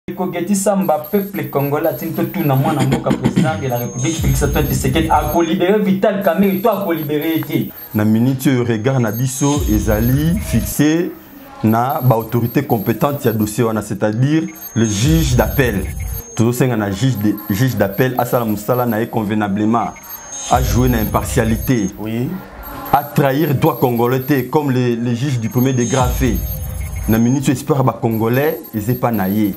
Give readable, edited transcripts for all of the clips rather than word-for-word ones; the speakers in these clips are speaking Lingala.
Geti Samba, peuple congolais, tout le monde président de la République, Félix Antoine Tshisekedi, a libéré Vital Kamerhe et toi a libéré été. Na minute regard na biso ezali fixé na ba autorité compétente ya dossier wana, c'est-à-dire le juge d'appel. Tout ça na juge d'appel à sala musala na convenablement à jouer na impartialité. Oui. À trahir droit congolais comme les juges du premier degré fait. Na minute espère ba congolais ils est pas naïe.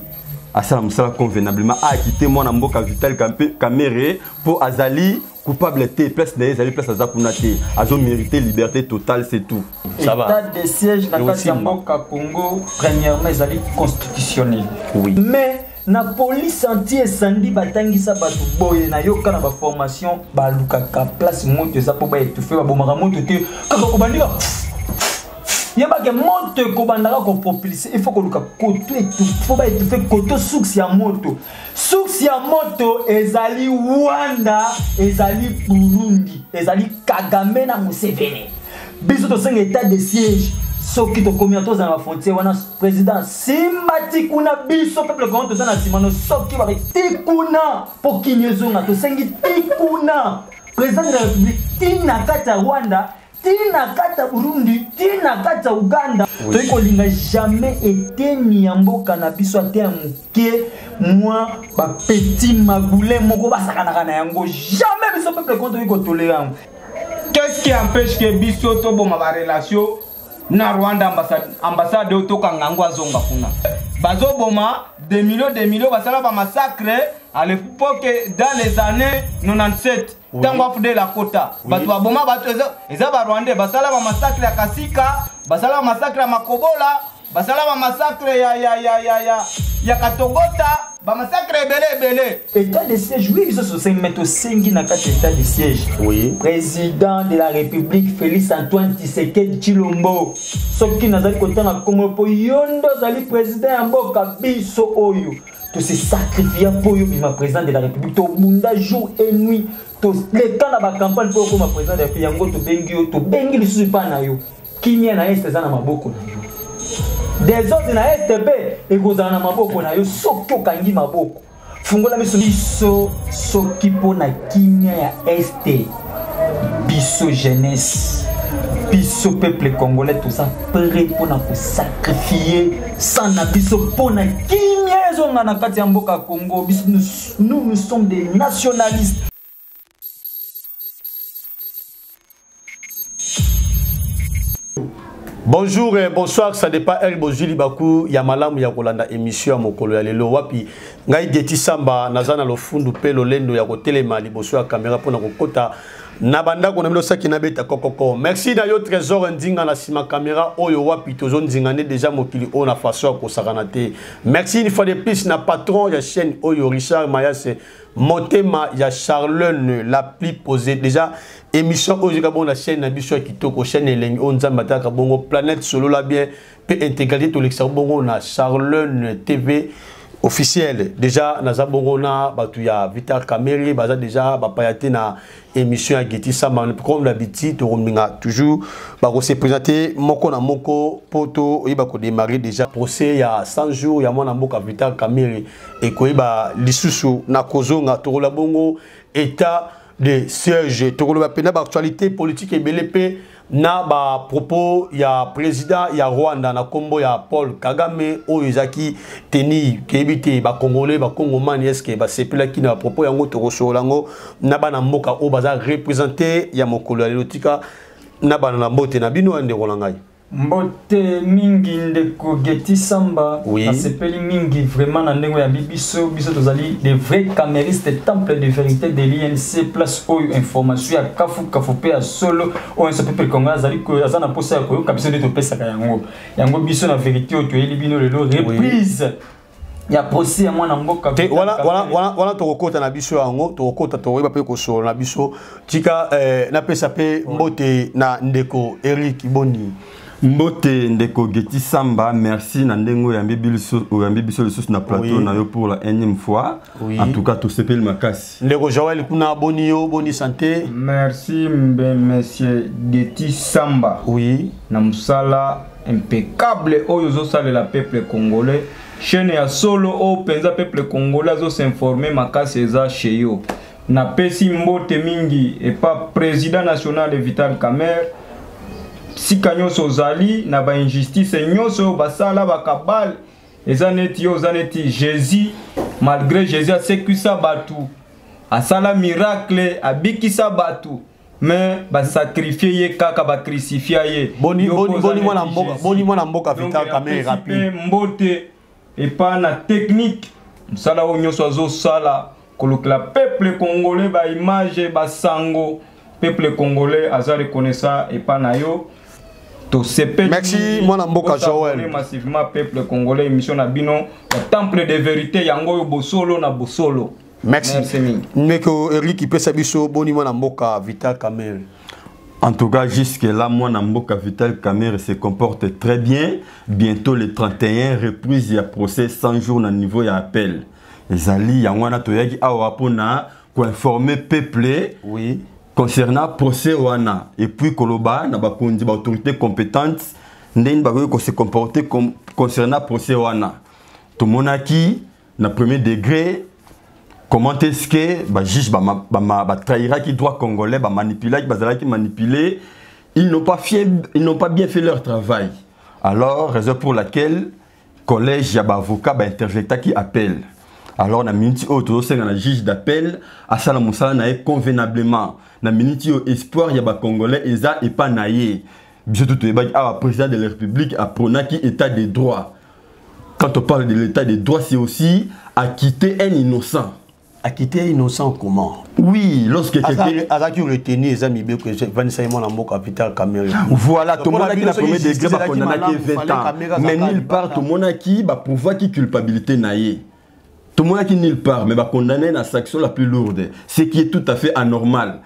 À ça musala convenablement a quitté mon amboka Vital Kamerhe pour azali coupable était place d'ailleurs place azakunate azo mérité liberté totale, c'est tout. Ça va. État de siège dans le Mboka Congo premièrement ezali constitutionnel. Oui. Mais na police anti-incendie batangisa batu boye na yoka na ba formation ba lukaka place moto za po ba étouffer ba bomaka moto te kaka ko bandika yeba ke moto ko bandaka ko propulser il faut ko luka koto étouffer faut ba étouffer koto source ya moto ezali Rwanda ezali Burundi ezali Kagame na Museveni biso to senga état de siège. Soki to komi ato za frontière wana président simati kuna biso peuple congolais to na simano soki ba tikuna po kinyezonga to sengi tikuna président de la République tina kata Rwanda tina kata Burundi tina kata Uganda to ko linga jamais été ni mboka na biso ate muke moi ba petit magoulé moko basakana na yango jamais biso peuple congolais ko tolérer. Qu'est-ce qui empêche que biso to bo ma relation na Rwanda ambassade to kangangwa zonga kuna bazo boma des millions basala ba massacre à l'époque dans les années 97 tango afude la kota batu boma batu eza ba Rwanda basala ba massacre ya Kasika basala ba massacre ya Makobola basala ba massacre ya Katogota ba massacre belé état de siège oui ils sont 5 mètres 5 na kati état de siège. Oui. Président de la République Félix Antoine Tshisekedi Tshilombo soki nazali kotanga Congo po yondo zali président ya mboka biso oyo to se sacrifier pour yo bima président de la République to bunda jour et nuit to le temps na ba campagne pour comme président de la République yango to bengi lisusu pa na yo kimia na este za na maboko na yo des autres na STP et kozana na maboko na yo soki okangi maboko fungola biso soki po na kimia ya este biso jeunesse biso peuple congolais tout ça prêt pour na sacrifier sans na biso po na kimia ezonga na kati ya mboka Congo biso nous sommes des nationalistes. Bonjour et bonsoir, ça dépend El Bozili Baku, Yamalam Yakolanda émission à Mokolo ya lelo wapi. Ngai Geti Samba nazana lo fundu pelo lendo ya kotelema liboso ya caméra pona kokota na banda ko na milo saki na beta kokoko. Merci na yo trésor ndinga na sima caméra oyo wapi tozo ndingane déjà mokili o na façon ko sakanate. Merci une fois de plus na patron ya chaîne oyo Richard Mayase Motema ya Charlene la plus posée déjà émission oyo ka bon la chaîne na biso kitoko chaîne elengi on nzamba ta ka bongo planète solo la bien pe intégralité to l'extra bongo na Charlene TV officiel déjà na zabongo na batu ya Vital Kamerhe baza déjà ba payate na émission ya Geti Samba comme d'habitude to rominga toujours ba ko se présenter moko na moko poto oyiba ko démarrer déjà procès ya 100 jours ya mwana mboka Vital Kamerhe et ko yiba lisusu na kozonga to la bongo état de siège to ko ba pena ba actualité politique et BLP na ba propos ya président ya Rwanda na kombo ya Paul Kagame oyo ezaki teni kebite ba congolais ba congomani eske ba sepela ki na propos yango to kosolango na bana mboka o baza représenter ya mokolo ya lotika na bana na mbote na bino ande rolangai mbote mingi ndeko Geti Samba oui. Na sepeli mingi vraiment na ndengo ya biso tozali des vrais caméristes temple de vérité de l'INC place oyo information ya kafu pe ya solo oyo se peuple congolais azali ko azana posa ya koyo kabiso de topesa ka yango biso na vérité oyo toyeli bino lelo reprise oui. Ya procès ya mwana mboka voilà to kokota na biso yango to kokota to yeba pe ko solo na biso tika na pesa pe mbote na ndeko Eric Boni Mbote ndeko Geti Samba, merci na ndengo ya mbibiso lisusu na plateau oui. Na yo pour la énième fois. Oui. En tout cas, tout s'appelle Makasi. Ndeko Joël kuna boni yo, boni santé. Merci monsieur Geti Samba. Oui. Na musala impeccable oyo zo sale la peuple congolais. chaîne ya solo o penza peuple congolais zo s'informer makasi eza chez yo na pesi mbote mingi et pas président national Vital Kamerhe sika nyonso ozali na ba injustice nyonso basala bakabal eza neti yo eza neti Jésus malgré Jésus asekwisa batu asala miracle abikisa batu mais ba sacrifier ye kaka ba crucifier ye boni mwana mboka Vital Kamerhe rapide mbote et pas na technique msala o nyonso azo sala kolokela peuple congolais ba image ba sango peuple congolais aza reconnaissant et pas na yo to sepe merci mwana mboka Joël massivement peuple congolais émission na bino ya temple de vérité yango yo bosolo na bosolo. Merci. Meko Eric peut sabiso boni mwana mboka Vital Kamerhe. En tout cas, jusque-là, moi, Namboka Vital Kamerhe se comporte très bien. Bientôt, le 31, reprise, il y a procès 100 jours au niveau de appel. Les alliés, il y a un atoyaki pour informer le peuple oui. Concernant le procès. Et puis, Koloba, il y a une autorité compétente qui se comporter concernant le procès. Tout le monde qui, dans le premier degré, comment est-ce que le juge trahira qui droit congolais, manipuler, ils n'ont pas bien fait leur travail. Alors, raison pour laquelle le collège y a avocat interjecta qui appelle. Alors, na minute autour de juge d'appel, à ça la convenablement. Na minute espoir y a congolais et pas naïe. Surtout le président de la République a prôné qui état de droit. Quand on parle de l'état de droit, c'est aussi acquitter un innocent. Acquitté innocent comment? Oui, lorsque quelqu'un a qui retenu les amis que Vanessa Mboka Vital Kamerhe. Voilà, tout le monde qui a premier degré va condamner 20 ans. Mais nulle part, tout le monde qui va pouvoir qui culpabilité naïe. Tout le monde qui nulle part, mais va condamner la sanction la plus lourde. Ce qui est tout à fait anormal.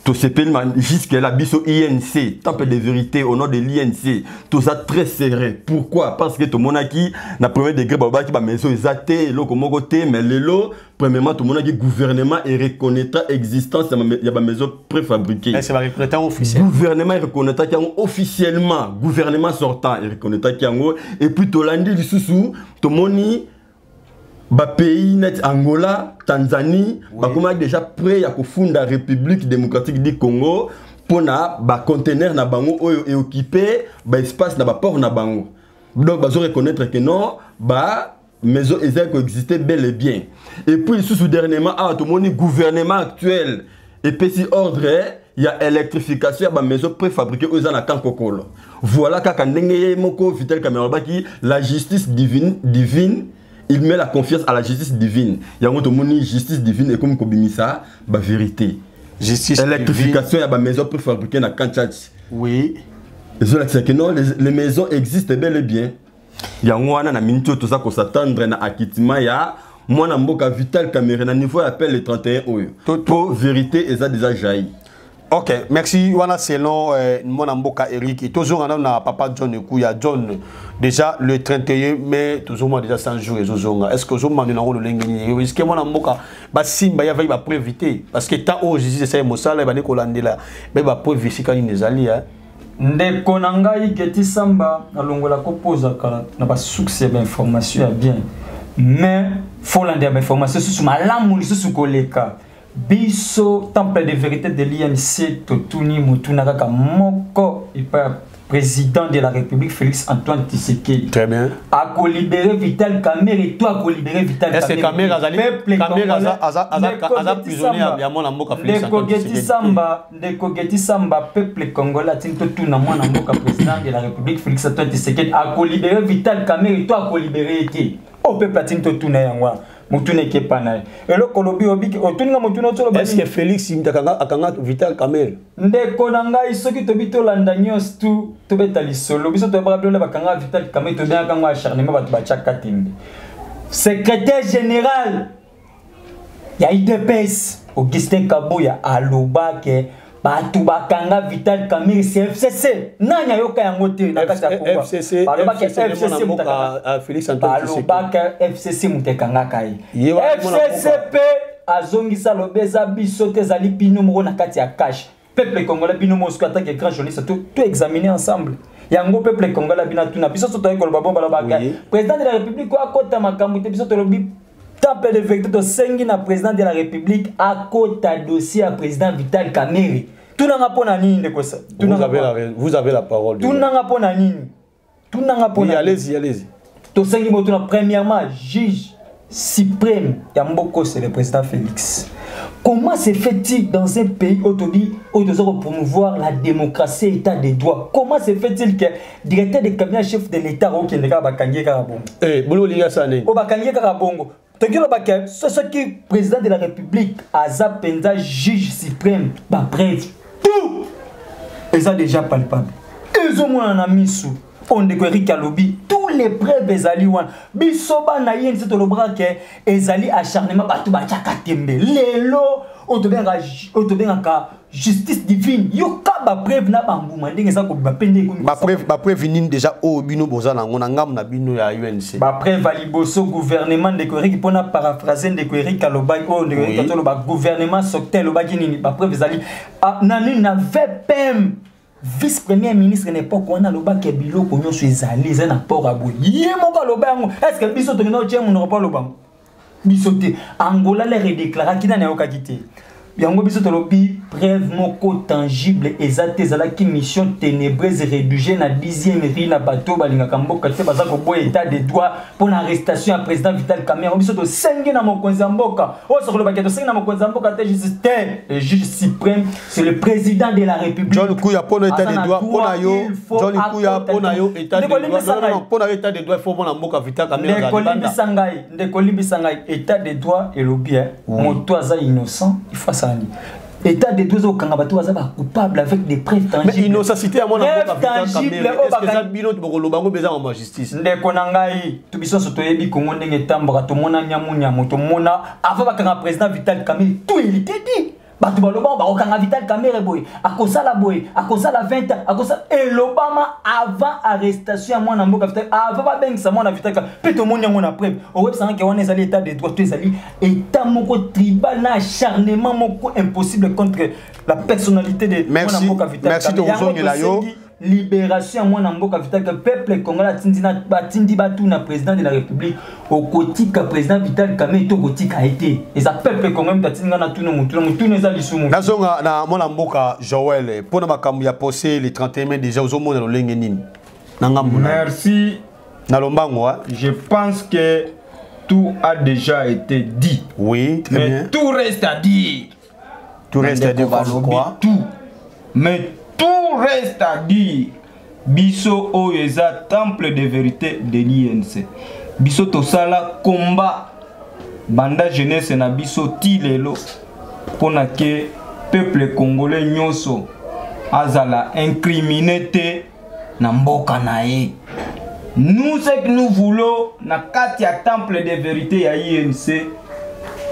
Tout ce pays jusqu'à biso INC, temple de vérité au nom de l'INC, tout ça très serré. Pourquoi? Parce que tout le monde qui n'a premier degré baba qui va maison exacté, lo comme côté, mais le lot premièrement tout le monde qui gouvernement et reconnaître existence il y a maison préfabriquée. C'est va reconnaître officiel. Gouvernement et reconnaître qui officiellement, gouvernement sortant et reconnaître qui et puis tout lundi du sous tout le monde pays net Angola, Tanzanie, oui. Déjà prêt à fonder la République démocratique du Congo pour na conteneur na bango et occuper espace na port na bango. Donc bazo reconnaître que non maison existait bel et bien. Et puis sous dernièrement tout le monde gouvernement actuel et petit ordre il y a électrification ya maison préfabriquée aux na Kankokolo. Voilà kaka ndenge moko Vital Kamerhe qui la justice divine il met la confiance à la justice divine. Il y a une justice divine et comme Kobimisa, la vérité. Justice électrification, il y a des maisons préfabriquées dans Kanchach. Oui. Les maisons existent bel et bien. Il y a un minute tout ça qu'on s'attendre à acquittement. Il y a moi Namboka Vital Kamerhe niveau appel les 31 oyo. Pour vérité et ça déjà jaillit. Ok, merci. Voilà, selon mon Mboka Eric. Toujours on a papa John Ekouya John. Déjà le 31 mai, toujours moi déjà 100 jours et zozonga. Est-ce que je m'en ai le lengini? Est-ce que mon Mboka simba ya va pour éviter parce que tant au Jésus c'est mosala ba ne kolandela mais ba pour éviter quand il ezali hein. Ndeko nangai keti samba alongola kopoza kala na ba succès d'information ya bien. Mais faut l'endre information sur malamu sur koleka. Biso temple de vérité de l'INC Totuni Mutuna kaka moko et pas président de la République Félix Antoine Tshisekedi. Très bien. A libérer Vital Kamerhe et toi a libérer Vital Kamerhe. Est-ce que Kamerhe a prisonnier à mon amour Félix Antoine Tshisekedi. Ndeko Geti Samba peuple congolais tinto tuna mwana mboka président de la République Félix Antoine Tshisekedi a libérer Vital Kamerhe et toi a libérer qui au peuple tinto tuna yangwa. Est-ce que Félix akanga Vital Kamerhe? Ndeko nangai soki tobito landa nyos tu tobeta lisolo biso to bababela bakanga Vital Kamerhe to bien kanga acharnement batu bachaka timbe. Secrétaire général ya IDPS Augustin Kabuya alobake batu bakanga Vital Kamerhe c'est FCC nanya yoka yango te na kati ya Kongo FCC mutaka Félix Antoine alobake FCC mutekanga kai FCCP azongisa lobeza biso te zali bino moko na kati ya cash peuple congolais bino moko attaque grand journaliste tout examiner ensemble yango peuple congolais bina tuna biso soto ko loba bomba la président de la république ko akota makambo te biso to lobi temple de vérité to sengi na président de la république akota dossier à président Vital Kamerhe tunanga pona nini ndeko ça vous avez la parole tunanga pona nini tunanga pona allez-y to sengi mo tuna premièrement juge suprême Yamboko c'est le président Félix. Comment se fait-il dans un pays où on doit promouvoir la démocratie et l'état de droit? Comment se fait-il que le directeur de cabinet chef de l'État au Kenya Bakangi Karabongo? Au Bakangi Karabongo. Ce qui est président de la République, Azap Penza, juge suprême, bref, tout est déjà palpable. Ils ont un ami sous. On découvre Kalobi, tous les preuves ezali wan. Bisoba na yen c'est le bras que ezali acharnement batu ba chakatembe. Lelo on te benga justice divine. Yo ka ba preuve na bambuma ndenge ça ko ba pende ko. Ba preuve nini déjà o bino bozana ngona ngam na bino ya UNC. Ba preuve valiboso gouvernement découvrir qui pona paraphraser découvrir Kaloba o découvrir katolo ba gouvernement soktel lo ba nini ba preuve ezali nani na VPM. Vice-premier ministre n'époque on a le bac et bilo qu'on soit allé na port à bout. Yémo ka lo bango. Est-ce que biso to no tiem on pas lo bango. Biso te Angola les redéclara qui n'a aucun quitté. Yango biso to lobi preuve moko tangible exacte zala ki mission ténébreuse rédigée na 10e ri na bateau balinga kamboka te bazako boy état de droit pour l'arrestation à président Vital Kamerhe. Biso to sengi na mokonzi mboka. O so lo baketo sengi na mokonzi mboka te juste le juge suprême, c'est le président de la République. John Kuya pour l'état de droit pour na yo. John Kuya pour na yo état de droit. Non pour l'état de droit il faut mon mboka Vital Kamerhe. Ndeko limbi sangai état de droit et le bien. Moto aza innocent, il faut ça. État de droit au Kangabato azaba coupable avec des preuves tangibles. Mais innocité à mon tangible. Est-ce que ça bilot pour le bango besoin en justice? Ndeko nangai to biso soto yebi Kongo ndenge tambra to mona nyamu to mona avant bakanga président Vital Kamerhe tout il était dit. Batu baloba ba okanga Vital Kamerhe boy akosala 20 akosala et l'Obama avant arrestation à mwana mboka Vital avant ba bengisa mwana Vital Kamerhe pito monya ngona preuve au web sanga ke wana ezali état de droit to ezali état moko tribal na acharnement moko impossible contre la personnalité de mwana mboka Vital Kamerhe. Merci to zongi la yo libération moi na mboka Vital Kamerhe peuple congolais batindi batu na président de la République au kotika président Vital Kamerhe to kotika été et ça peuple congolais tatinga na tuno mutu neza lisumu nazonga na mwana mboka Joël pona makambo ya posé les 31 mai déjà aux monde lolenge nini nanga mona. Merci na lombango je pense que tout a déjà été dit. Oui très mais bien. Tout reste à dire. Tout reste à dire quoi? Tout mais tout reste à dire. Biso Oyeza temple de vérité de l'INC. Biso tosala combat banda jeunesse na biso tilelo pona ke peuple congolais nyonso azala incriminé te na mboka nae. Nous ce que nous voulons na kati ya temple de vérité ya INC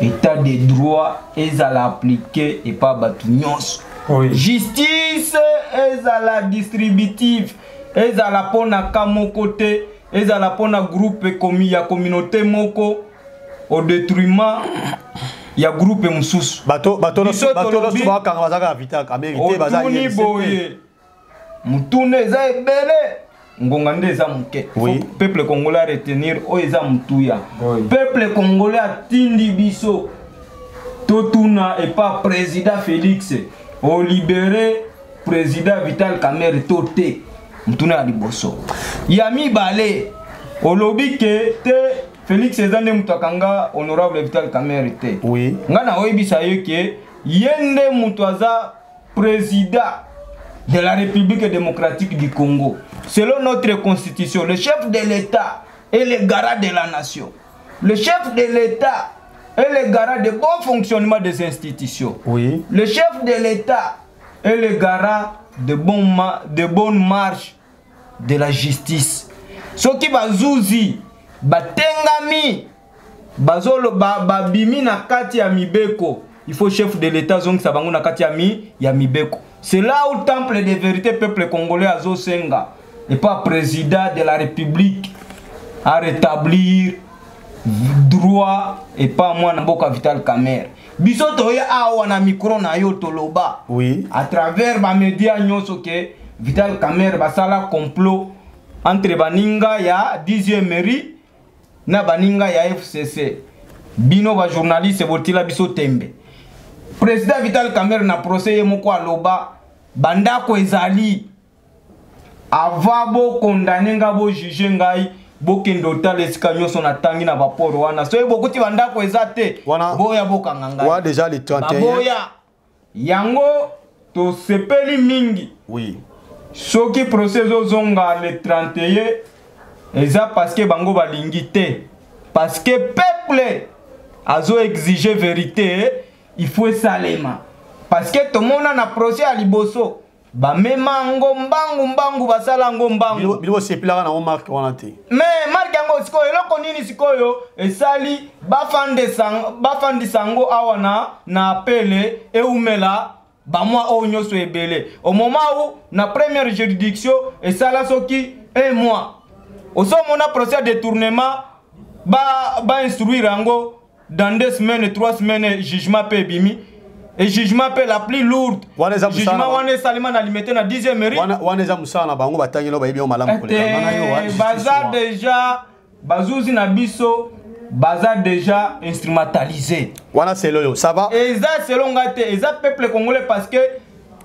état de droit ezala appliqué et pas batu nyonso. Oui. Justice ezala distributive ezala pona kamoko te ezala pona groupe ya communauté moko au détriment ya groupe mususu bato ba kanga bazaka Vital Kamerhe baza yé boye mutune eza ebele ngonga nde eza muke. Peuple congolais retenir o eza mutuya. Peuple congolais atindi biso totuna et pas président Félix au libéré président Vital Kamerhe toté mutuna liboso yami balé au lobby que te Félix ezande mutakanga honorable Vital Kamerhe te. Oui ngana oyebisa yo ke yende mutwaza président de la République démocratique du Congo. Selon notre constitution, le chef de l'État est le garant de la nation. Le chef de l'État est le garant de bon fonctionnement des institutions. Oui. Le chef de l'État est le garant de bonne marche de la justice. Ce qui va zouzi, batengami, bazolo babimi na kati ya mibeko. Il faut chef de l'État zong sabango na kati ya mibeko. C'est là où le temple de vérité peuple congolais a Zosenga et pas président de la République à rétablir droit et pas moi Namboka Vital Kamerhe. Biso toye awa na micro na yo toloba. Oui. À travers ba médias nyonso ke Vital Kamerhe basala complot entre baninga ya 10e mairie na baninga ya FCC. Bino ba journaliste botila biso tembe. Président Vital Kamerhe na procès moko aloba bandako ezali avabo condamné nga bo juger ngai bokendo tal esika nyonso na tangi na baporo wana so bokuti bandako ezate boya bokanga ngai wa déjà le 31 boya yango to sepeli mingi oui soki procès ozonga le 31 eza parce que bango balingi te parce que peuple azo exiger vérité il faut salema parce que tout le monde na procès à liboso ba mema mbangu basala mbangu biloko sepilaka na marque wana te mais marque yango sikoyo eloko nini sikoyo esali bafandi sango awana na apele eumela ba mwa o nyonso ebele au moment où na première juridiction esala soki un mois oso mona procès de détournement ba instruire yango dans 2 semaines 3 semaines jugement pe bimi et jugement pe la plus lourde jugement wana salima na limité na 10e mairie wana eza musala na bango batangi no bayebi o malamu koleka baza déjà bazuzi na biso baza déjà instrumentalisé wana selo ça va eza selon ngate eza peuple congolais parce que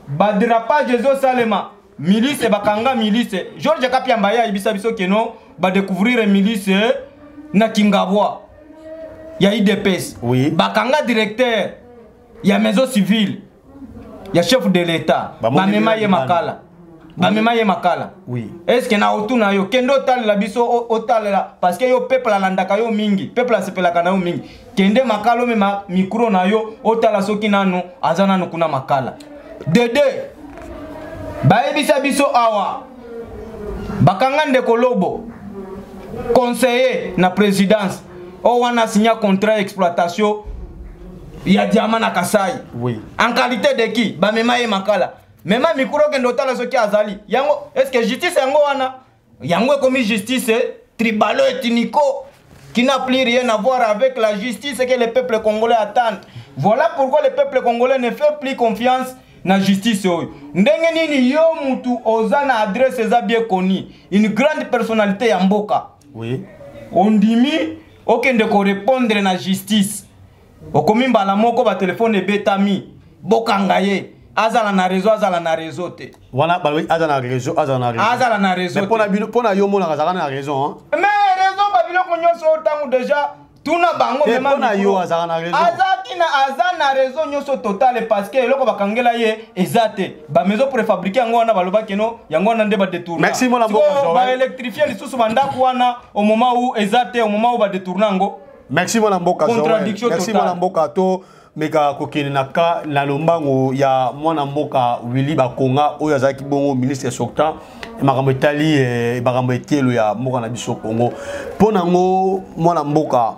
ba dérapage ezo salema milice bakanga milice Georges Kapiamba ya ibisa biso keno ba découvrir milice na Kingabwa ya IDPS oui bakanga directeur ya maison civile ya chef de l'état bamema ye makala bamema ye makala oui est-ce que na otuna yo kendo tal la biso otalela parce que yo peuple alandaka yo mingi peuple asepelaka na yo mingi kende makalo mema micro na yo otala soki nanu azana no kuna makala dede baebisa biso awa bakanga ndeko lobo conseiller na présidence o wana signa contrat exploitation ya diamant na Kasai oui en qualité de qui ba mema ye makala mema mikuro ke ndotala soki azali yango est-ce que justice yango wana yango comme justice tribalo ethnico qui n'a plus rien à voir avec la justice que le peuple congolais attend. Voilà pourquoi le peuple congolais ne fait plus confiance na justice oyo. Ndenge nini yo mutu ozana adresse eza bien connu, une grande personnalité ya mboka. Oui. On dimi okende ko répondre na justice. Okomi mbala moko ba téléphone betami bokangaye. Azala na réseau te. Voilà, bah oui, azala na réseau. Mais pour na yo mona azala na raison hein. Mais raison babilo konyoso tangu déjà tuna bango même pour na yo azala na raison. Azaki na azana raison nyoso total parce que eloko bakangela ye ezate. Ba maison préfabriquer ngo wana baloba keno yango na nde ba détourner. Merci mon amour. Ba électrifier lisusu bandako wana au moment où ezate au moment où ba détourner ngo. Merci mon amour. Contradiction totale. Merci mon amour to meka kokene naka na lombango ya mwana mboka Willy Bakonga oyo azaki bongo ministre sortant makambo etali makambo etelo ya mboka na biso Congo pona ngo mwana mboka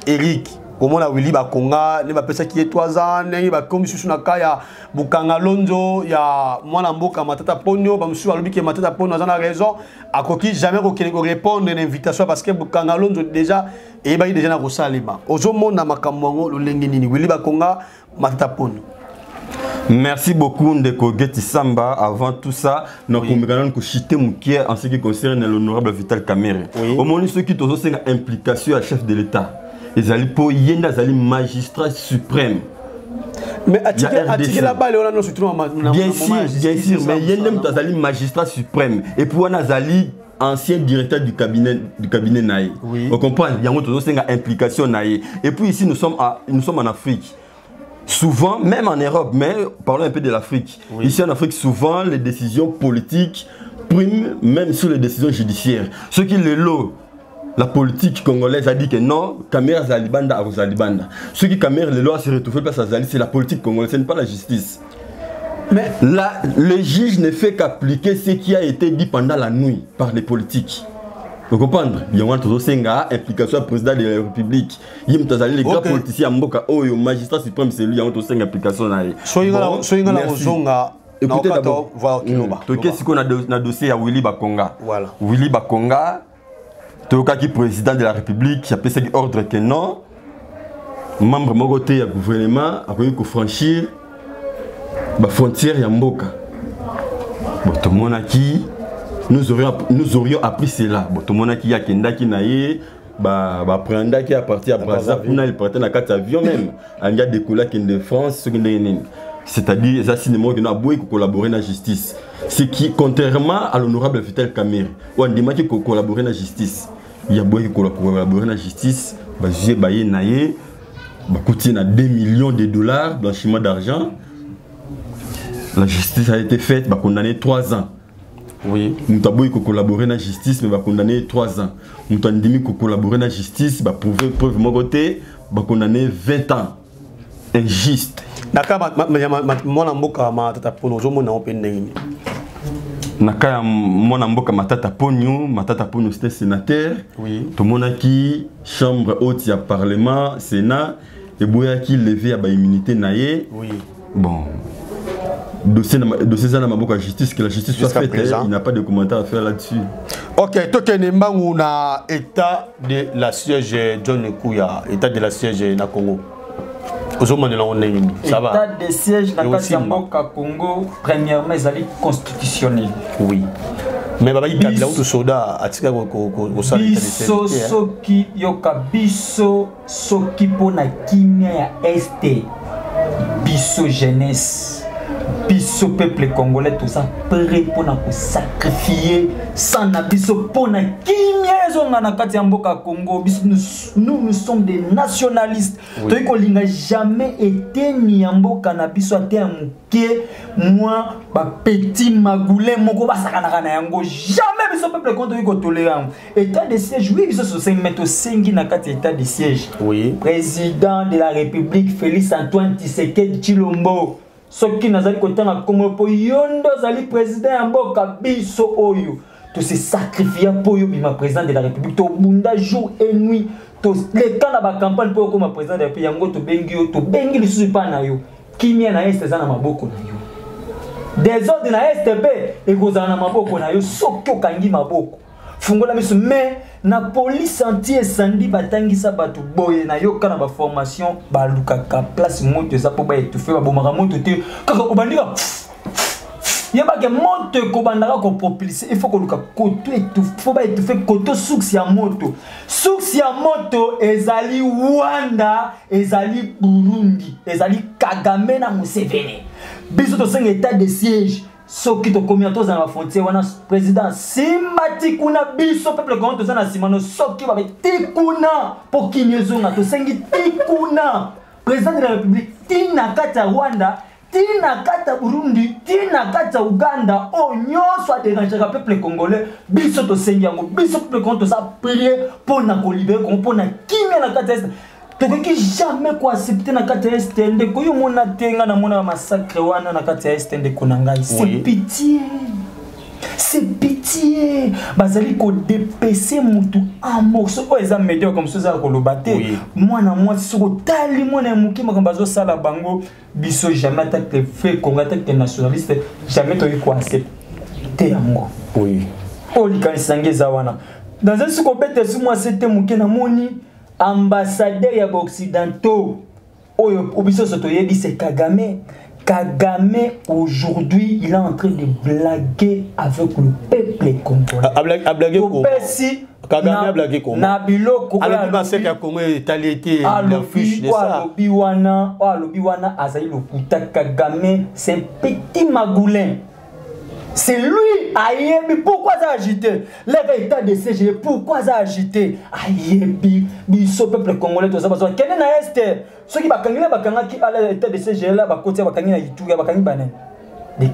Eric komona Willy Bakonga ne bapesa ki 3 ans ne ba komisusu na kaya bukanga lonzo ya mwana mboka Matata Ponyo ba musu alobi ke Matata Ponyo azana raison akoki jamais kokene ko répondre à invitation parce que bukanga lonzo déjà et bah il déjà na kosalema ozomona makambo ngo lolenge nini Willy Bakonga Matata Ponyo. Merci beaucoup Ndeko Geti Samba. Avant tout ça, nous avons chité Moukier en ce qui concerne l'honorable Vital Kamerhe. Au moment où ceux qui ont une implication à chef de l'État, ils allaient pour Yenda Zali magistrat suprême. Mais Atiki là-bas, on a surtout bien sûr, mais Yenda Zali magistrat suprême. Et pour Nazali ancien directeur du cabinet Naï. Oui. On comprend, il y a une implication Naï. Et puis ici, nous sommes en Afrique. Souvent, même en Europe, mais parlons un peu de l'Afrique. Oui. Ici en Afrique, souvent, les décisions politiques priment même sur les décisions judiciaires. Ce qui le lot, la politique congolaise a dit que non, Kamerhe Zalibanda à Zalibanda. Ce qui Kamerhe le lot a se retrouvé par Zali, c'est la politique congolaise, ce n'est pas la justice. Mais là, le juge ne fait qu'appliquer ce qui a été dit pendant la nuit par les politiques. Vous comprenez? Il y a une implication du président de la République. Il y a les grands politiciens Mboka, le magistrat suprême, c'est lui qui a une implication. Écoutez d'abord, qu'est-ce qu'on a dans le dossier à Willy Bakonga? Voilà. Willy Bakonga, qui est président de la République, qui a fait ordre que non, membre du gouvernement a pu franchir la frontière de Mboka. Bon, tout le monde a qui nous aurions appris cela. Bon, tout le monde a qui a kenda qui naïe. Prendre qui a parti à Brazzaville, il partait dans 4 avions même. Il y a des collègues de France, c'est-à-dire ça cinéma qui a beaucoup collaboré dans la justice. C'est qui, contrairement à l'honorable Vital Kamerhe, on demande qu'il collabore dans la justice. Il y a beaucoup collaboré dans la justice. J'ai baillé naïe, coûté 2 millions de dollars blanchiment d'argent. La justice a été faite, condamné 3 ans. Oui. Nous avons collaboré dans la justice, mais va condamner 3 ans. Nous avons collaboré dans la justice, va prouver preuve mon côté, va condamner 20 ans. Injuste. Naka mwana mboka matata pono zomo na opendeni. Naka mwana mboka matata ponyo c'était sénateur. Oui. Tout le monde qui chambre haute ya parlement, sénat et boya qui levé à ba immunité naie. Oui. Bon. Dossier dans ma justice, que la justice soit faite, il n'y a pas de commentaire à faire là-dessus. Ok, toi on a état de la siège John Kouya, état de la siège na Congo. Ça va. État de siège na Congo, premièrement, ils allaient constitutionnel. Oui. Mais baba ikabila utu soda atika ko sala biso soki yoka biso soki pona kimia ya este biso jeunesse. Biso peuple congolais tout ça prêt pour nous sacrifier sans biso pour na kimia na kati ya mboka Congo. Nous sommes des nationalistes. Oui. Toi n'a jamais été ni mboka na biso ate muke moi ba petit magoulé moko ba sakana na yango jamais biso peuple contre ko tolérant état de siège. Oui biso so 5 mètres 5 na kati état de siège. Oui. Président de la République Félix Antoine Tshisekedi Tshilombo. Soki nazali kotanga comme po yondo zali président ya mboka biso oyo to se sacrifier pour yo bima président de la République to bunda jour et nuit to le temps na ba campagne pour comme président de pays yango to bengi lisusu pa na yo kimia na este za na maboko na yo désordre na STB e kozana na maboko na yo soki okangi maboko fungola miso mais na police anti-incendie batangisa batu boye na yoka na ba formation ba lukaka place moto za po ba étouffer ba bomaka moto te kaka obandika yeba ke moto ko bandaka ko propulser il faut ko luka koto étouffer faut ba étouffer koto source ya moto ezali Rwanda ezali Burundi ezali Kagame na Museveni biso to senga état de siège. Soki to combien temps dans la frontière wana président simati kuna biso peuple quand to na simano soki ba tikuna pour kinyezo na to sengi tikuna président de la République tina kata Rwanda tina kata Burundi tina kata Uganda o nyoso a déranger le peuple congolais biso to sengi yango biso peuple quand to sa prier pour na ko libérer pour na kimia na kata tokoki jamais ko accepter na kati ya STND ko yo mona tenga na mona massacre wana na kati ya STND konanga. C'est pitié bazali ko dépasser mutu en morceaux o eza médias comme ça ko lobate mwana moi soko tali mwana muki makambazo sala bango biso jamais attaque fait Congo attaque nationaliste jamais to ko accepter yango. Oui. O likansange za wana dans un soko bete su moi c'était muki na moni ambassadeur ya occidentaux oyo obiso soto yebi c'est Kagame. Kagame aujourd'hui il est en train de blaguer avec le peuple congolais. A blaguer quoi? Kagame a blagué comment? Na biloko ala pensé que Congo talité la fiche de ça. Lobi wana azali lokuta Kagame c'est un petit magoulin. C'est lui ayebi pourquoi ça agité l'état de CG pourquoi ça agité ayebi biso peuple congolais to ça parce que kene na est ceux qui bakangila bakanga ki ala l'état de CG là bakoti bakangi na Ituri bakangi banen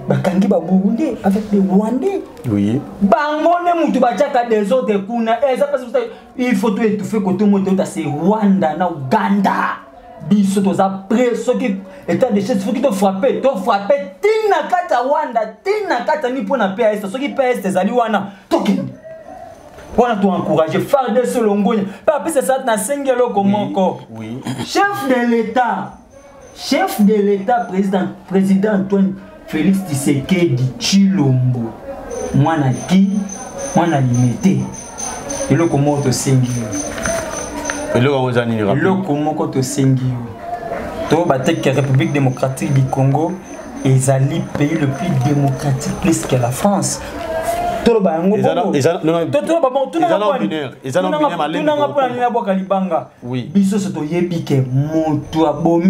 bakangi ba Burundi avec les Rwandais. Oui. Bangone mutu bachaka des autres kuna ça parce que il faut tout étouffer côté moto c'est Rwanda na Uganda. Biso to za près ceux qui état de chef faut qui te frapper tina kata Rwanda tina kata ni pona PS ceux qui PS zali wana toki wana to encourager farde solongonya pas c'est ça na sengelo komoko. Oui. Chef de l'état président Antoine Félix Tshisekedi Tshilombo mwana limité eloko moto sengi le Congo to sengi to bateke République démocratique du Congo ezali pays le plus démocratique plus que la France.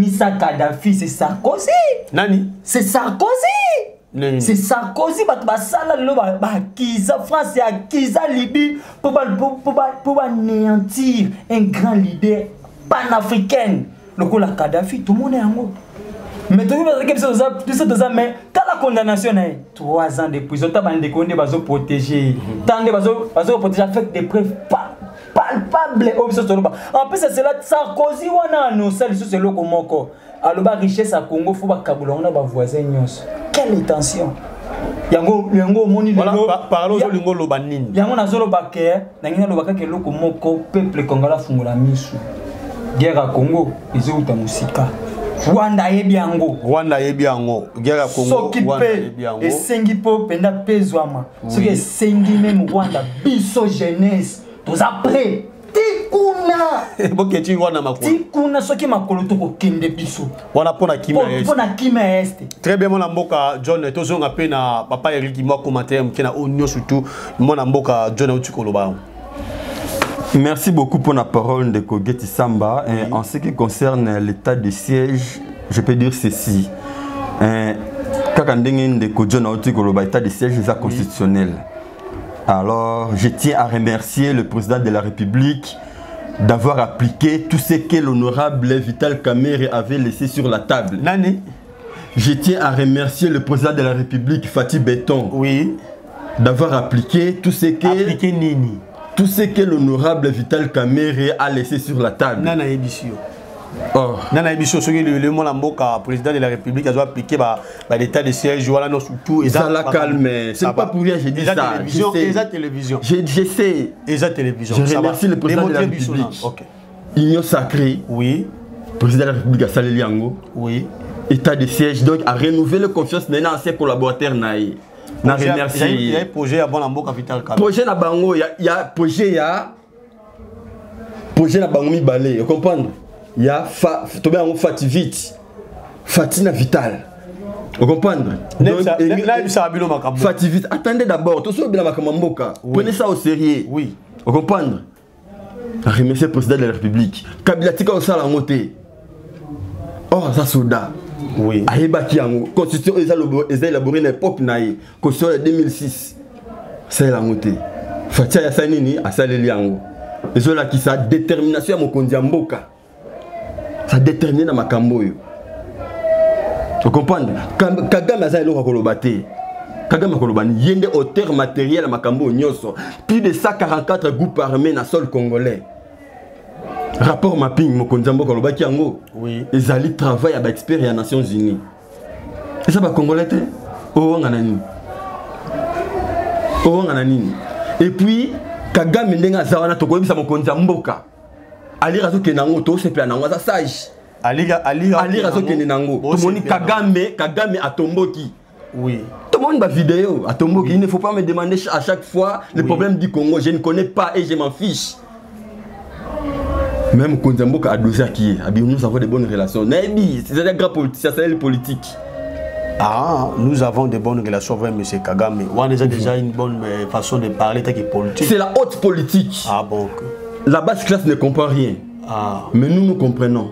Biso Kadhafi, c'est Sarkozy. Nani? C'est Sarkozy. C'est Sarkozy France et Libye pour anéantir un grand leader panafricain. Le la Kadhafi, tout le monde est en haut. Mais tout le monde mais quand la condamnation est 3 ans de prison, tu vas protéger. Tu vas protéger avec des preuves palpables. En plus, c'est là Sarkozy on a annoncé c'est le Komoko. Alors la richesse à Congo, il faut que on a voisin. Quelle intention? Yango moni parlons de lingo lobanini. Yango na zolo baké, na ngina lobaka ke loko moko peuple congolais fungula misu. Guerre à Congo, ils ont musika. Rwanda yebiango. Rwanda yebiango. Guerre à Congo. Rwanda yebiango. Et sengi po penda pezwama. Ce que sengi même Rwanda biso jeunesse. Tous après. Tikuna. Boketi Rwanda makolo. Tikuna soki makolo to ko kende biso. Wana pona kimia est. Pona kimia est. Très bien mona mboka John tozonga pe na papa Eric mo commentaire mkena onyo surtout mona mboka John utikoloba. Merci beaucoup pour la parole de Kogeti Samba. Oui. En ce qui concerne l'état de siège, je peux dire ceci. Quand on dit que l'état de siège est constitutionnel, alors je tiens à remercier le président de la République d'avoir appliqué tout ce que l'honorable Vital Kamerhe avait laissé sur la table. Nani? Je tiens à remercier le président de la République, Fatih Béton, oui, d'avoir appliqué tout ce que... Appliqué Nini? Tout ce que l'honorable Vital Kamerhe a laissé sur la table. Nana Ebisio. Oh. Nana Ebisio, le Molamboka, président de la République, a appliqué l'état de siège, voilà, non, surtout. Ça la calme. C'est pas pour rien, j'ai dit ça. Eza télévision. J'essaie. Eza télévision. Je remercie le président de la République. Union sacrée. Oui. Président de la République à Saleliango. Oui. État de siège, donc, a renouvelé la confiance de l'ancien collaborateur Naï. Il y a un projet à Bonambo Capital. Projet na bango, il y a projet na bango mi balé, vous comprenez? Il y a Fativit, Fatina Vital. Vous comprenez? Fativit, attendez d'abord, tout ça bien makamamboka. Prenez ça au sérieux. Oui. Vous comprenez? Remercier le président de la République. Kabila tika au sala ngoté. Oh, ça souda. Oui. Ayebaki yango constitution eza élaboré na époque naïe constitution de 2006 c'est la montée fatia ya sanini asaleli yango ezola ki sa détermination ya mokonzi ya mboka ça déterminer na makambo yo tu comprends Kagame aza eloko koloba te Kagame koloba yende auteur matériel ya makambo nyoso plus de 144 groupes armés na sol congolais. Rapport mapping, Mokonzambo Kolobaki Yango. Oui. Ils allaient travailler avec experts des Nations Unies. Et ça va Congolais. Oh, et puis, Kagame Ndenga Zawana Tokobi sa Mokonzamboka. Ali Razo Kenango, to se plan nango, ça sage. Ali Razo Kenango. Tout le monde Kagame a Tomboki. Oui. Tout le monde va vidéo à Tomboki. Il ne faut pas me demander à chaque fois le problème du Congo. Je ne connais pas et je m'en fiche. Même Konzamboka a dosé qui est, nous avons de bonnes relations. C'est un grand politicien, c'est le politique. Ah, nous avons de bonnes relations avec M. Kagame. On a déjà une bonne façon de parler tant que politique. C'est la haute politique. Ah bon. La basse classe ne comprend rien. Ah. Mais nous comprenons.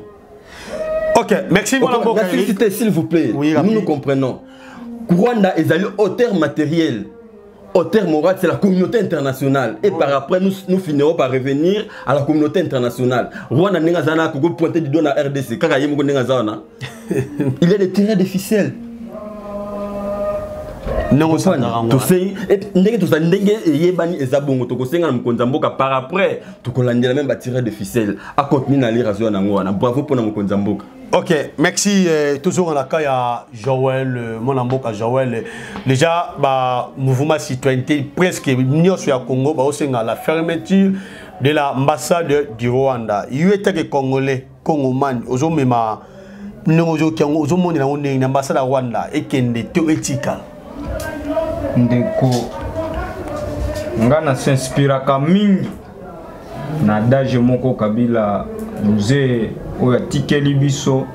Ok, merci mon amour. Merci s'il vous plaît. Oui, nous comprenons. Rwanda est allé auteur matériel. Auteur moral, c'est la communauté internationale. Et par après, nous finirons par revenir à la communauté internationale. Rwanda n'est pas pointé du doigt à RDC. Il est des tireurs de ficelles. Non, tu sais, par après, tu connais même tireur de ficelles. À continuer à lire bravo pour nous Konzamboka. Ok, merci. Toujours en la cas, il y a Joël, mon amour à Joël. Déjà, mouvement citoyenneté presque mignon sur le Congo, la fermeture de l'ambassade du Rwanda. Il y a des Congolais, Congoman, aujourd'hui, l'ambassade du Rwanda est théorique. Ndeko, ngana s'inspira mingi na daje moko Kabila mzee oya tikeli biso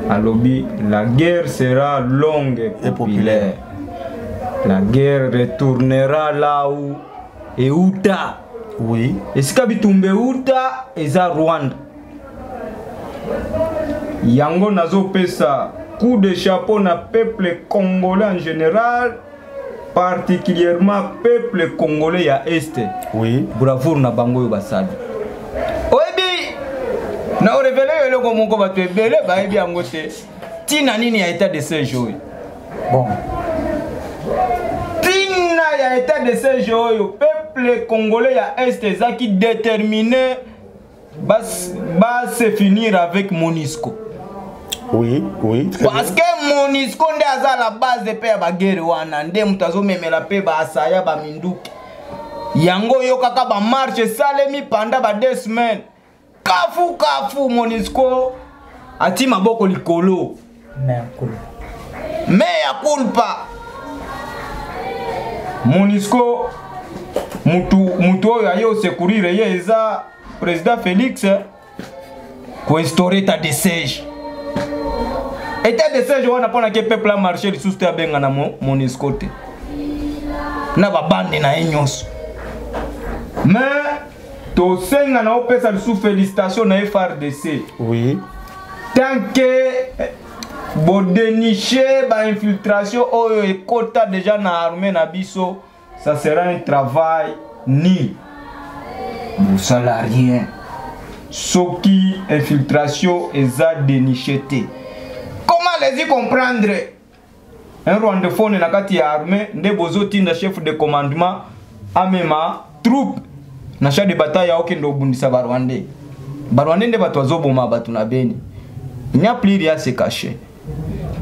alobi la guerre sera longue et populaire. La guerre retournera là où Euta. Oui. Esika bitumbe Euta eza Rwanda. Yango nazo pesa coup de chapeau na peuple congolais en général, particulièrement peuple congolais ya Est. Oui. Bravoure na bango yo basadi. Oyebi na orevele yo ko moko batu ebele ba yebi yango te. Tina nini ya état de séjour. Bon. Tina ya état de séjour yo peuple congolais ya Est ezaki déterminé va se finir avec Monisco. Oui, oui. Parce que Monisco nde aza la base de paix ba guerre wana nde mutazo memela paix ba asaya ba minduki. Yango yo kaka ba marche salemi pendant ba 2 semaines. Kafu Monisco ati maboko likolo. Mea culpa. Monisco mutu oyo ayo secourir ye eza président Félix ko instaurer état de siège. État de siège wana pona ke peuple a marché li sous benga na Monisco te. Na ba bande na nyonso. Mais to senga na opesa sous félicitation na FRDC. Oui. Tant que bo dénicher ba infiltration oyo ekota déjà na armée na biso, ça sera un travail nul. Vous salariés. Soki infiltration eza dénicheté. Comment les y comprendre? Un rwandophone na kati ya armée nde bozo tinda chef de commandement amema troupe na chef de bataille ya okendo bundisa barwandais. Barwandais nde bato azoboma batu na Beni. Il n'y a plus rien à se cacher.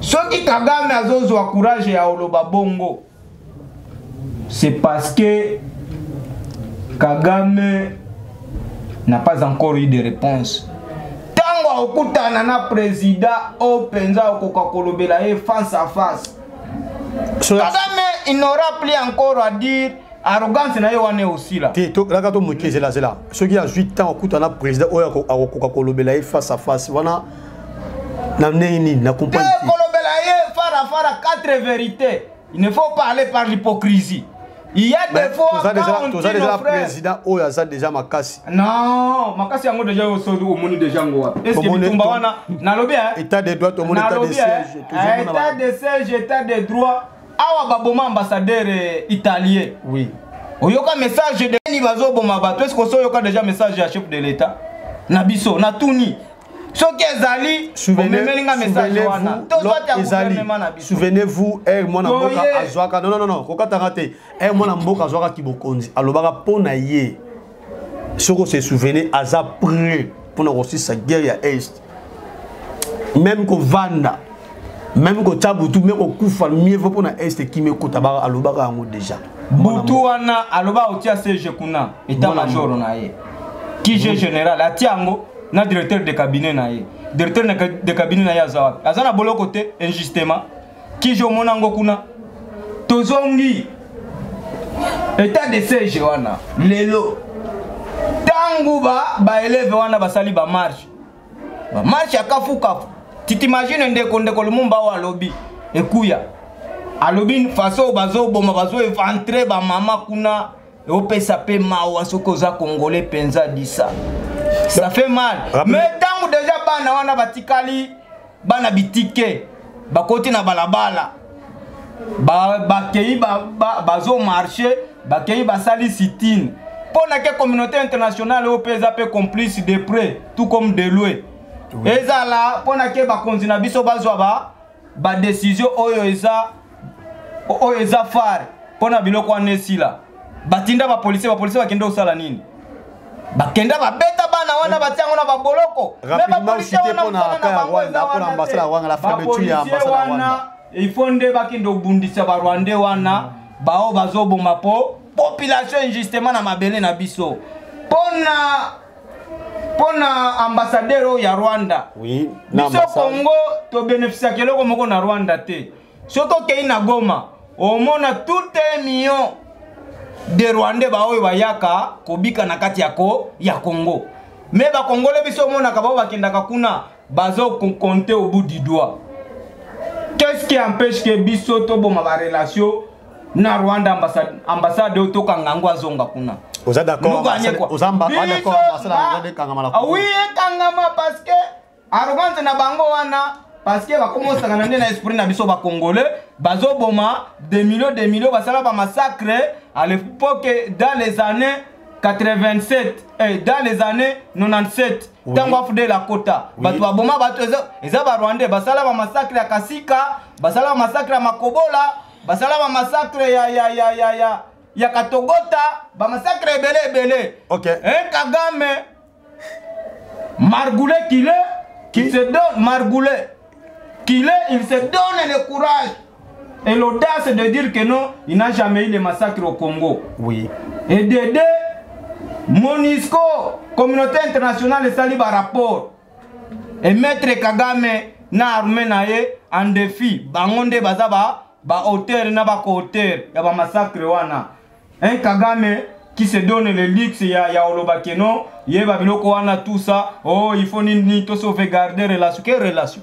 Soki Kagame azozwa courage ya oloba bongo, c'est parce que Kagame n'a pas encore eu de réponse. Tango okutana na président openza okoka kolobela ye face à face. Kagame il n'aura plus encore à dire arrogance na yo wane aussi là. To la kato mukeze la zela. Ceux qui a 8 ans okutana président oyo akoka kolobela ye face à face. Wana na nini na comprendre. Kolobela ye fara 4 vérités. Il ne faut pas aller par l'hypocrisie. Il y a des fois quand on dit déjà président oyo aza déjà makasi. Non, makasi yango déjà au solo au moni déjà ngo. Est-ce que bitumba wana na lobi hein? État de droit au monde état de siège. État de siège, état de droit. Awa baboma ambassadeur italien. Oui. Oyoka message de ni bazo boma bato. Est-ce que so yoka déjà message à chef de l'état? Na biso, na tuni. Soki ezali, omemelinga message wana. Souvenez-vous, mwana mboka azwaka. Non, kokata raté. Mwana mboka azwaka kibokonzi. Alobaka pona ye. Soko se souvenez aza prêt pour aussi sa guerre ya Est. Même ko vanda, même ko tabutu, même ko kufa mieux vaut pour na Est qui me kota ba alobaka ngo déjà. Butu wana aloba otia CG kuna, état major na ye. Qui général atiango na directeur de cabinet na ye. Directeur de cabinet na ye azawa. Azana bolo côté injustement. Qui jo monango kuna. Tozongi. État de siège wana. Lelo. Tangu ba élève wana basali ba marche. Ba marche akafuka. Tu t'imagines ndeko lumumba wa lobby. Ekuya. Alobi façon bazo boma bazo éventrer ba mama kuna. Et au PSP mawa sokoza congolais penza disa. Ça fait mal. Mais tant déjà bana wana batikali bana bitike bakoti na balabala bakei bazo marché bakei basali sit-in pour la communauté internationale au PSP complice de près tout comme de loin. Eza là pour la ba konzina biso bazwa ba décision oyo eza phare pour na biloko anesila batinda ba policier bakende osala nini bakenda babeta bana wana batiango na baboloko rapidement cité pour na ka Rwanda pour l'ambassade wana la fermeture ya ambassade wana il faut nde bakende obundisa ba Rwandais wana bao bazoboma po population injustement na mabele na biso pona ambassadeur ya Rwanda. Oui, na Congo to bénéficier keloko moko na Rwanda te. Soko kei na Goma omona tout 1 million de Rwandais ba oyo bayaka kobika na kati ya Congo. Mais ba Congolais biso mona ka ba bakendaka kuna bazo compter au bout du doigt. Qu'est-ce qui empêche que biso to bon ma relation na Rwanda ambassade to kangangwa zonga kuna? Vous êtes d'accord? Vous êtes d'accord? Oui, kangama parce que arrogance na bango wana parce que va commencer à na esprit na biso ba congolais bazo boma des millions basala ba massacre à l'époque dans les années 87 et dans les années 97 tango afde la kota batu ba boma batu eza ba Rwandais basala ba massacre ya Kasika basala ba massacre ya Makobola basala ba massacre ya Katogota ba massacre belé. OK. Kagame Margoulé qui se donne Margoulé il se donne le courage et l'audace de dire que non, il n'a jamais eu de massacre au Congo. Oui. Et d'aider MONUSCO, communauté internationale, sali par rapport. Et mettre Kagame na armée nae en défi. Bangonde bazaba ba hauteur na ba hauteur ya ba massacre wana. Un Kagame qui se donne le luxe ya Olobakeno, yeba biloko wana tout ça. Oh, il faut ni to sauvegarder relation. Quelle relation?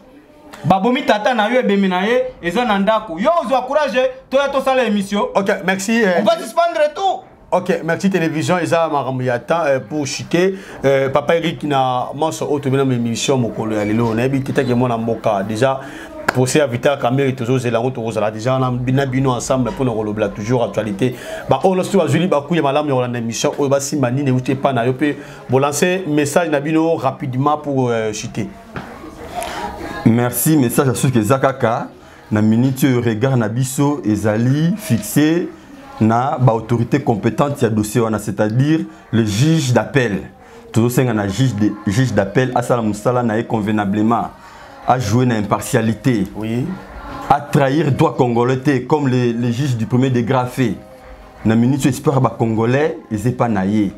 Babomi tata na yo beminaye eza na ndako. Yo ozo courage to sala émission. OK, merci. On va suspendre tout. OK, merci télévision eza maramuyata pour chiter papa Eric na manso auto bena émission mokolo ya lelo na bi tete ke mona mboka déjà pour ces Vital Kamere toujours c'est la route rosala déjà on a bino ensemble pour nous relobla toujours actualité ba on se Julie baku ya malamu ya émission o ba simani ne uté pas na yo pe bo lancer message na bino rapidement pour chiter. Merci, message à ceux qui Zakaka, na minute regard na biso ezali fixé na ba autorité compétente ya dossier wana, c'est-à-dire le juge d'appel. Tout ça na juge d'appel à sala musala na convenablement à jouer na impartialité. Oui. À trahir droit congolais comme les juges du premier degré fait. Na minute espère ba congolais ils pas naïe.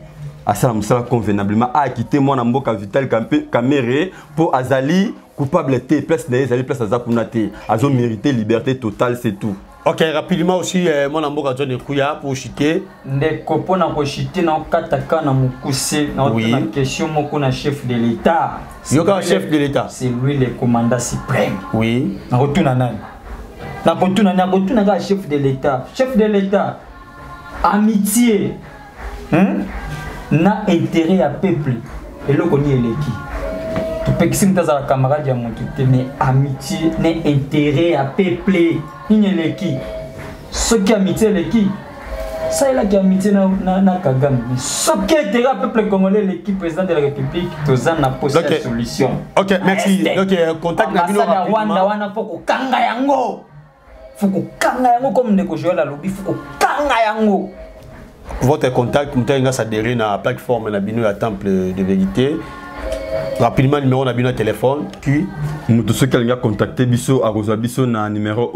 À sala musala convenablement à quitter mon amboka Vital Kamere pour azali coupable té place azali place azakunate azo mérité liberté totale c'est tout. OK, rapidement aussi mon amboka John Kuya pour chiter ndeko pona ko chiter na kataka na mukuse na oui. question moko na chef de l'état. Yoka chef de l'état. C'est lui le commandant suprême. Oui. Na rotuna nani? Na rotuna ga chef de l'état. Chef de l'état amitié. Na intérêt à peuple et le connaît l'équipe. Tu peux que si tu as un camarade à mon mais amitié, n'est intérêt à peuple, ni l'équipe. Ce qui amitié l'équipe, ça est là qui amitié na Kagame. Ce qui est intérêt à peuple congolais, l'équipe président de la République, tu as une possible solution. OK, merci. Donc contact na bino rapidement. Rwanda wana faut kanga yango. Faut kanga yango comme ne ko jouer la lobby, faut kanga yango. Votre contact, vous avez adhéré à la plateforme de la Temple de Vérité. Rapidement, numéro de téléphone. Qui tous ceux qui ont contacté Bisso à Bisso na numéro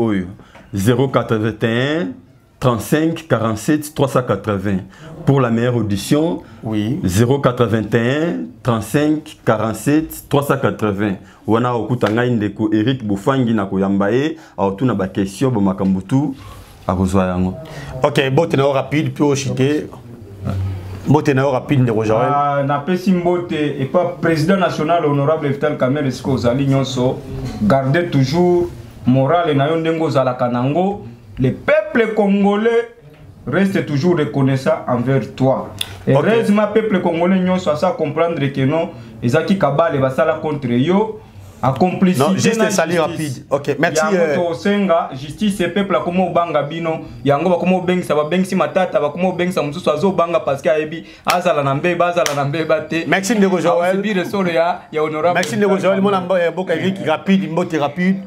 081 35 47 380. Pour la meilleure audition, oui. 081 35 47 380. Wana okutanga indeko Eric Bofangi na koyambaye aotuna ba question bo makambutu. OK, bon teneur rapide puis au chité. Bon teneur rapide de Rojaël. Na pesi mbote et pas président national honorable Vital Kamere Siko Zali Nyonso garder toujours morale na yo ndengo za la kanango. Le peuple congolais reste toujours reconnaissant envers toi. Et heureusement peuple congolais Nyonso a ça comprendre que non ezaki kabale basala contre yo. Accomplissé. Non, juste un salut rapide. OK, merci. Senga justice et peuple comme banga bino yango ba comme bengisa ba bengisi matata ba comme bengisa mususu azo banga parce que ayebi azala na mbeba bate. Merci Ndeko Joël. Ya honorable. Merci Ndeko Joël mon amboka Eric rapide mbote rapide.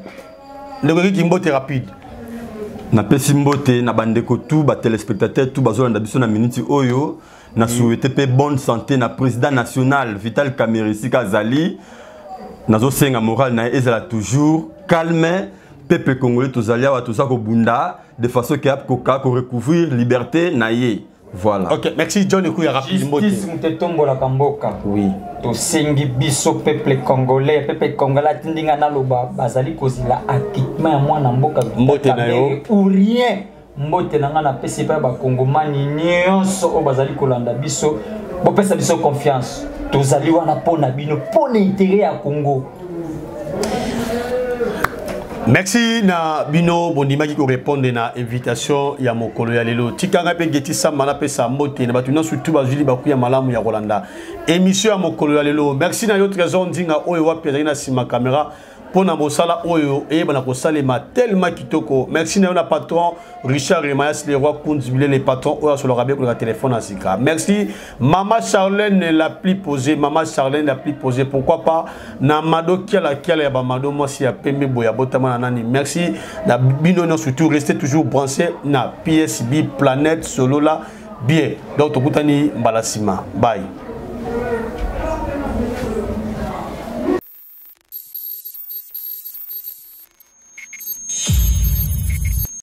Ndeko Eric mbote rapide. Na pesi mbote na bandeko tout ba téléspectateurs tout bazolanda biso na minute oyo na souhaiter pe bonne santé na président national Vital Kamere Sika Zali. Nazo senga moral na ezala toujours calme peuple congolais tozalia wa toza ko bunda de façon que ko recouvrir liberté na ye. Voilà. OK, merci John Ekuya rapidement. Justice mutetombo la kamboka. Oui. To sengi biso peuple congolais tindinga na loba bazali kozila acquittement ya mwana mboka mbote na yo ou rien. Mbote nanga na pesi pa ba kongomani nyonso o bazali kolanda biso bo pesa biso confiance. Tozali wana pona bino pona intérêt à Congo Merci na bino bondima qui répondre na invitation ya mokolo ya lelo tikanga pe geti samba na pesa mbote na batuna surtout bazuli bakuya malamu ya Rolanda émission ya mokolo ya lelo. Merci na yo trésor ndinga oyo wapi na sima caméra pona mosala oyo e bana ko salema tellement kitoko. Merci na yo na patron Richard Remayas le roi Kunzibile les patrons oyo sur le rabais pour le téléphone à Sika. Merci maman Charlène la plus posée, maman Charlène la plus posée, pourquoi pas na mado kiala ya ba mado moi si ya pembe boya botama nani. Merci na bino non surtout restez toujours branché na PSB Planète solo là bien. Donc tokutani mbalasima. Bye.